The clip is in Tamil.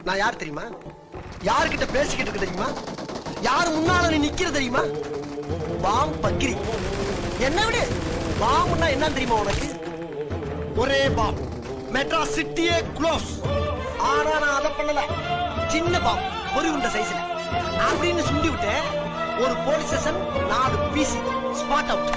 நான் யார் தெரியுமா? யாருக்கிட்ட பேசிக்கிட்டு இருக்கு தெரியுமா? யார் முன்னால நீ நிக்கிற தெரியுமா? பாம் பக்கிரி. என்ன விடு, பாம்னா என்ன தெரியுமா உனக்கு? ஒரே பாம், மெட்ராஸ் சிட்டியே க்ளோஸ். ஆனா நான் அதை பண்ணல. சின்ன பாம், ஒரு உண்ட சைஸ்ல அப்படின்னு சுண்டி விட்டேன். ஒரு police station 4 PC spot out.